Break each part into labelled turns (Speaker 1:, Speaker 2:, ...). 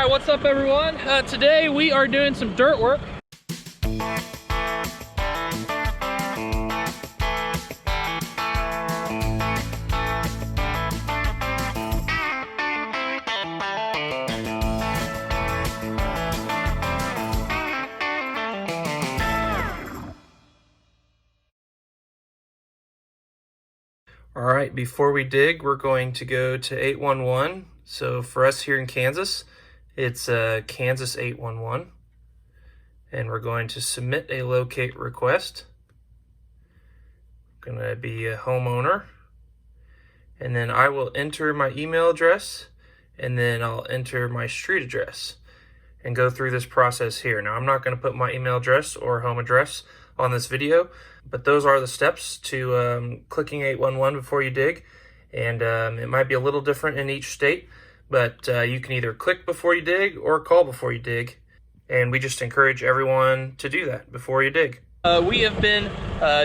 Speaker 1: right, what's up everyone? Today we are doing some dirt work. All right, before we dig, we're going to go to 811. So for us here in Kansas, it's Kansas 811. And we're going to submit a locate request. I'm gonna be a homeowner. And then I will enter my email address, and then I'll enter my street address and go through this process here. Now, I'm not gonna put my email address or home address on this video, but those are the steps to clicking 811 before you dig. And it might be a little different in each state, but you can either click before you dig or call before you dig. And we just encourage everyone to do that before you dig. We have been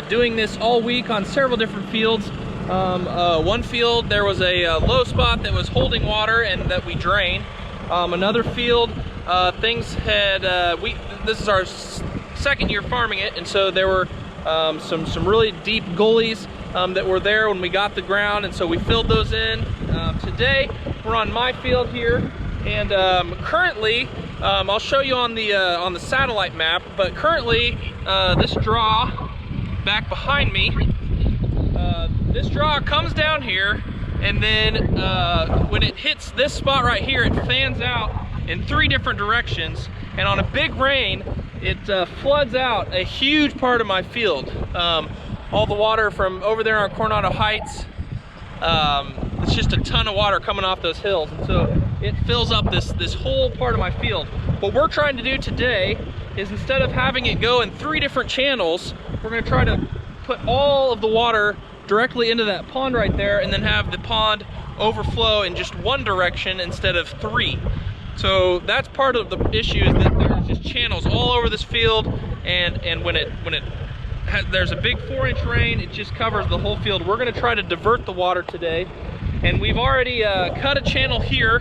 Speaker 1: doing this all week on several different fields. One field, there was a low spot that was holding water and that we drained. Another field, things had, this is our second year farming it, and so there were some really deep gullies that were there when we got the ground, and so we filled those in. Today we're on my field here, and currently I'll show you on the satellite map, but currently this draw back behind me, this draw comes down here, and then when it hits this spot right here, it fans out in 3 different directions, and on a big rain it floods out a huge part of my field. All the water from over there on Coronado Heights, it's just a ton of water coming off those hills, and so it fills up this whole part of my field. What we're trying to do today is, instead of having it go in 3 different channels, we're going to try to put all of the water directly into that pond right there, and then have the pond overflow in just one direction instead of 3. So that's part of the issue, is that there's just channels all over this field, and when there's a big 4-inch rain, it just covers the whole field. We're going to try to divert the water today, and we've already cut a channel here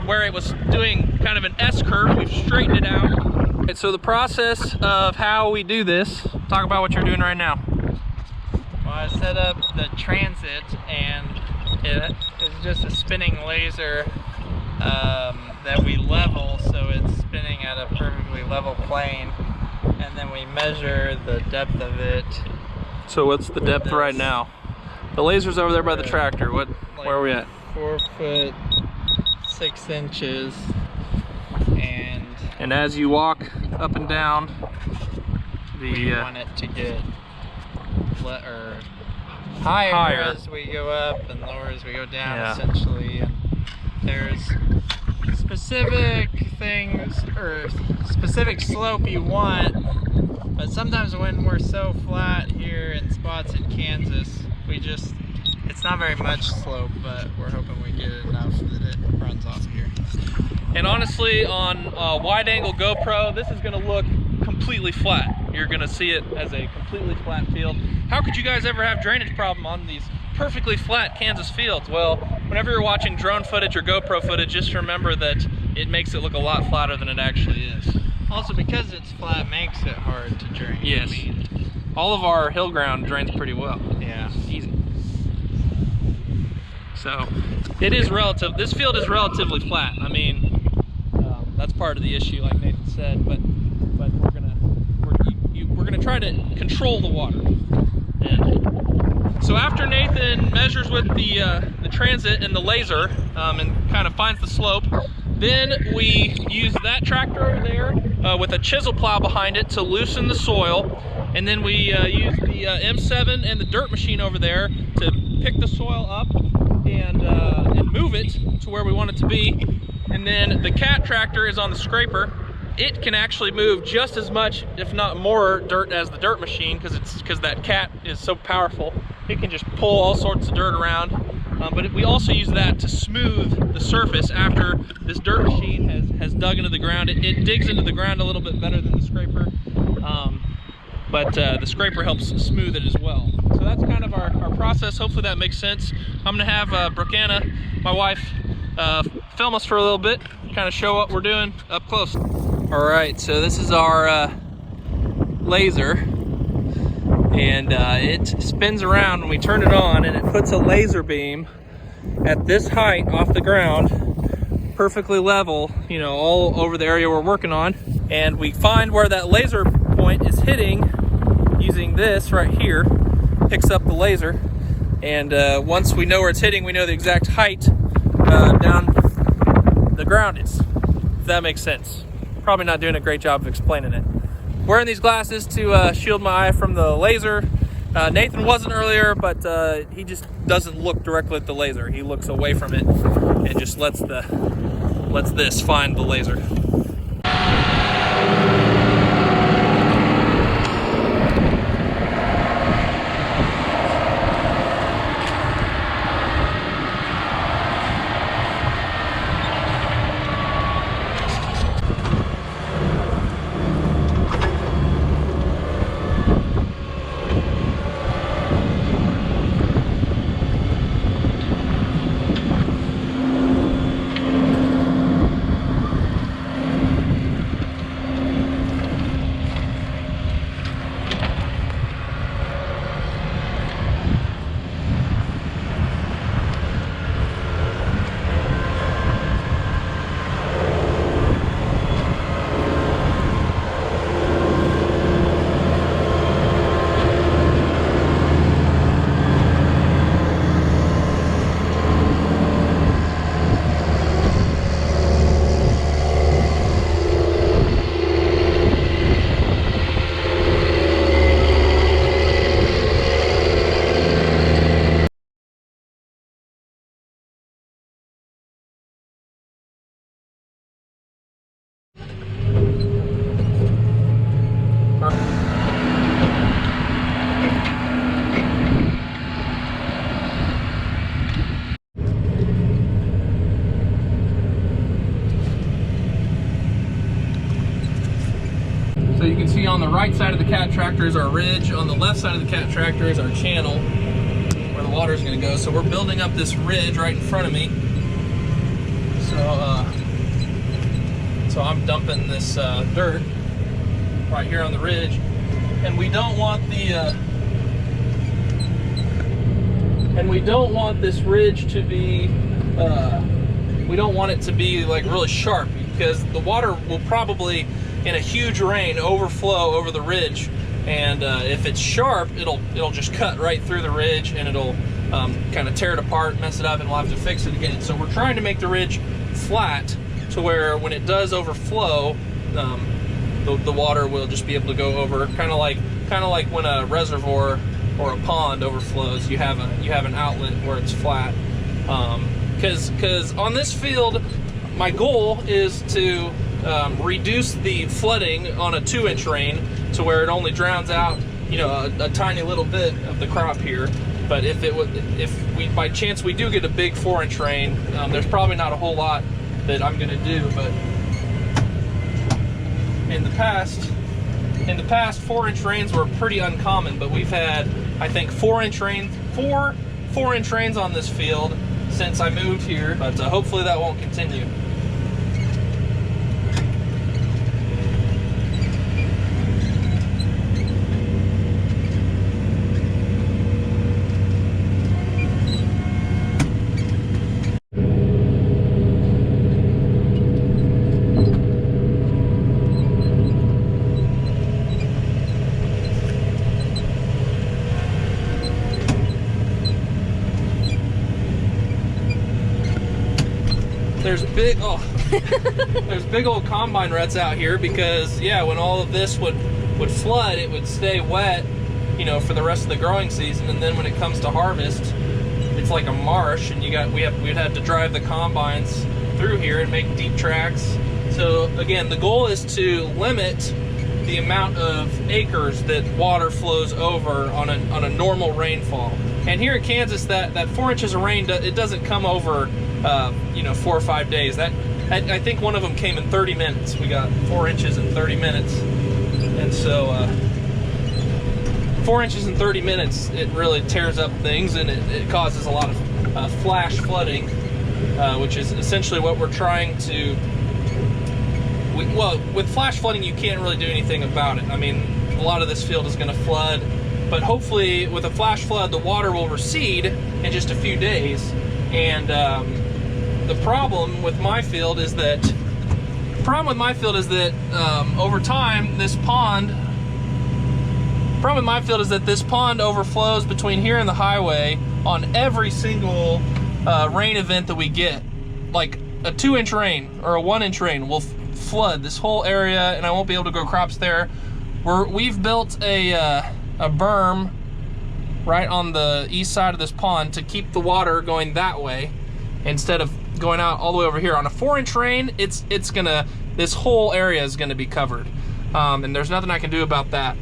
Speaker 1: where it was doing kind of an S-curve. We've straightened it out. And so the process of how we do this, talk about what you're doing right now.
Speaker 2: Well, I set up the transit, and it's just a spinning laser that we level, so it's spinning at a perfectly level plane, and then we measure the depth of it.
Speaker 1: So what's the depth right now? The laser's over there by the tractor. Where are we at?
Speaker 2: 4 foot 6 inches,
Speaker 1: and as you walk up and down,
Speaker 2: we want it to get higher as we go up and lower as we go down, essentially. And there's specific things or specific slope you want, but sometimes when we're so flat here in spots in Kansas, it's not very much slope, but we're hoping we get enough that it runs off here.
Speaker 1: And honestly, on a wide angle GoPro, this is going to look completely flat. You're going to see it as a completely flat field. How could you guys ever have drainage problem on these perfectly flat Kansas fields? Well, whenever you're watching drone footage or GoPro footage, just remember that it makes it look a lot flatter than it actually is.
Speaker 2: Also, because it's flat, makes it hard to drain.
Speaker 1: Yes.
Speaker 2: I mean,
Speaker 1: all of our hill ground drains pretty well.
Speaker 2: Yeah.
Speaker 1: Easy. So it is relative. This field is relatively flat. I mean, that's part of the issue, like Nathan said. But we're gonna try to control the water. And so after Nathan measures with the transit and the laser and kind of finds the slope, then we use that tractor over there with a chisel plow behind it to loosen the soil, and then we use the M7 and the dirt machine over there to pick the soil up and move it to where we want it to be. And then the cat tractor is on the scraper. It can actually move just as much, if not more, dirt as the dirt machine, because that cat is so powerful. It can just pull all sorts of dirt around. But we also use that to smooth the surface after this dirt machine has dug into the ground. It digs into the ground a little bit better than the scraper, but the scraper helps smooth it as well. So that's kind of our process. Hopefully that makes sense. I'm gonna have Brookanna, my wife, film us for a little bit, kind of show what we're doing up close. All right, so this is our laser, and it spins around when we turn it on, and it puts a laser beam at this height off the ground, perfectly level, you know, all over the area we're working on. And we find where that laser point is hitting using this right here, picks up the laser. And once we know where it's hitting, we know the exact height down the ground is, if that makes sense. Probably not doing a great job of explaining it. Wearing these glasses to shield my eye from the laser. Nathan wasn't earlier, but he just doesn't look directly at the laser. He looks away from it and just lets this find the laser. So you can see on the right side of the cat tractor is our ridge, on the left side of the cat tractor is our channel where the water is going to go. So we're building up this ridge right in front of me. So I'm dumping this dirt right here on the ridge, and we don't want this ridge to be we don't want it to be like really sharp, because the water will probably in a huge rain overflow over the ridge, and if it's sharp, it'll just cut right through the ridge, and it'll kind of tear it apart, mess it up, and we'll have to fix it again. So we're trying to make the ridge flat to where when it does overflow, the water will just be able to go over, kind of like when a reservoir or a pond overflows. You have an outlet where it's flat. Because on this field, my goal is to reduce the flooding on a 2-inch rain to where it only drowns out, you know, a tiny little bit of the crop here. But if we by chance we do get a big 4-inch rain, there's probably not a whole lot that I'm going to do. But in the past 4-inch rains were pretty uncommon. But we've had, I think, 4-inch rains, four 4-inch rains on this field since I moved here. But hopefully that won't continue. There's big old combine ruts out here because, yeah, when all of this would flood, it would stay wet, you know, for the rest of the growing season, and then when it comes to harvest, it's like a marsh, and we'd have to drive the combines through here and make deep tracks. So again, the goal is to limit the amount of acres that water flows over on a normal rainfall. And here in Kansas, that 4 inches of rain, it doesn't come over 4 or 5 days. I think one of them came in 30 minutes. We got 4 inches in 30 minutes. And so 4 inches in 30 minutes, it really tears up things, and it causes a lot of flash flooding, which is essentially what we're trying to well, with flash flooding, you can't really do anything about it. I mean, a lot of this field is going to flood, but hopefully with a flash flood, the water will recede in just a few days. And the problem with my field is that over time, this pond overflows between here and the highway on every single rain event that we get. Like a 2-inch rain or a 1-inch rain will flood this whole area, and I won't be able to grow crops there. We've built a berm right on the east side of this pond to keep the water going that way instead of going out all the way over here. On a 4-inch rain, this whole area is gonna be covered, and there's nothing I can do about that.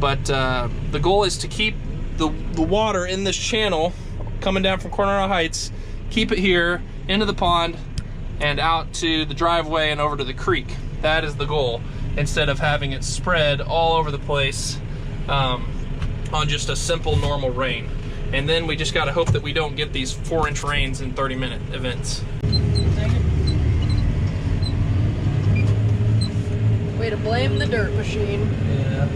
Speaker 1: But the goal is to keep the water in this channel coming down from Coronado Heights, keep it here into the pond and out to the driveway and over to the creek. That is the goal, instead of having it spread all over the place on just a simple normal rain. And then we just gotta hope that we don't get these 4-inch rains in 30-minute events.
Speaker 3: Way to blame the dirt machine.
Speaker 1: Yeah.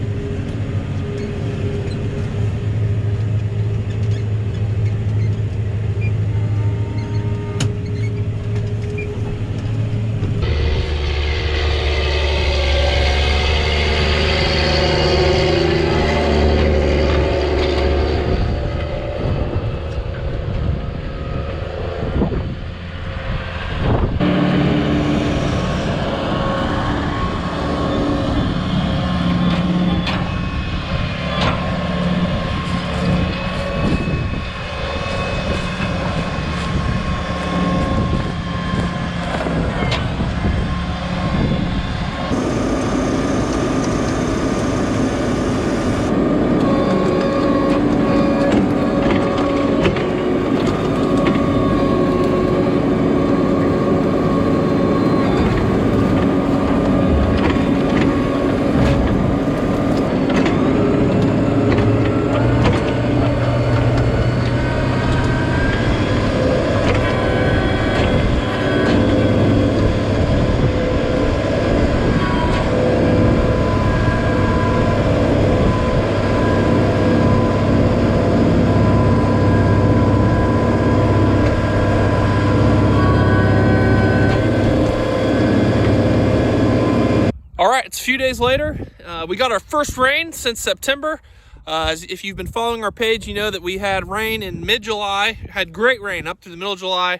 Speaker 1: All right, it's a few days later. We got our first rain since September. If you've been following our page, you know that we had rain in mid-July, had great rain up to the middle of July,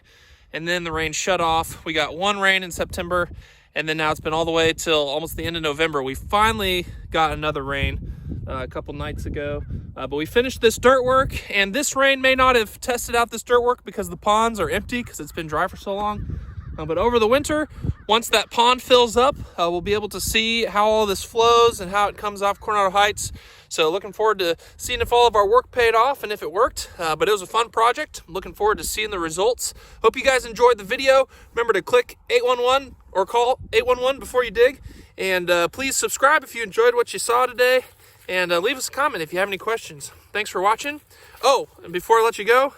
Speaker 1: and then the rain shut off. We got one rain in September, and then now it's been all the way till almost the end of November. We finally got another rain a couple nights ago, but we finished this dirt work, and this rain may not have tested out this dirt work because the ponds are empty because it's been dry for so long. But over the winter, once that pond fills up, we'll be able to see how all this flows and how it comes off Coronado Heights. So looking forward to seeing if all of our work paid off and if it worked. But it was a fun project. I'm looking forward to seeing the results. Hope you guys enjoyed the video. Remember to click 811 or call 811 before you dig. And please subscribe if you enjoyed what you saw today. And leave us a comment if you have any questions. Thanks for watching. Oh, and before I let you go,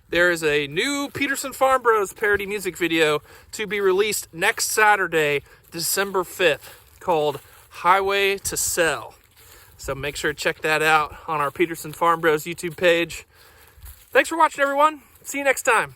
Speaker 1: there is a new Peterson Farm Bros parody music video to be released next Saturday, December 5th, called Highway to Sell. So make sure to check that out on our Peterson Farm Bros YouTube page. Thanks for watching, everyone. See you next time.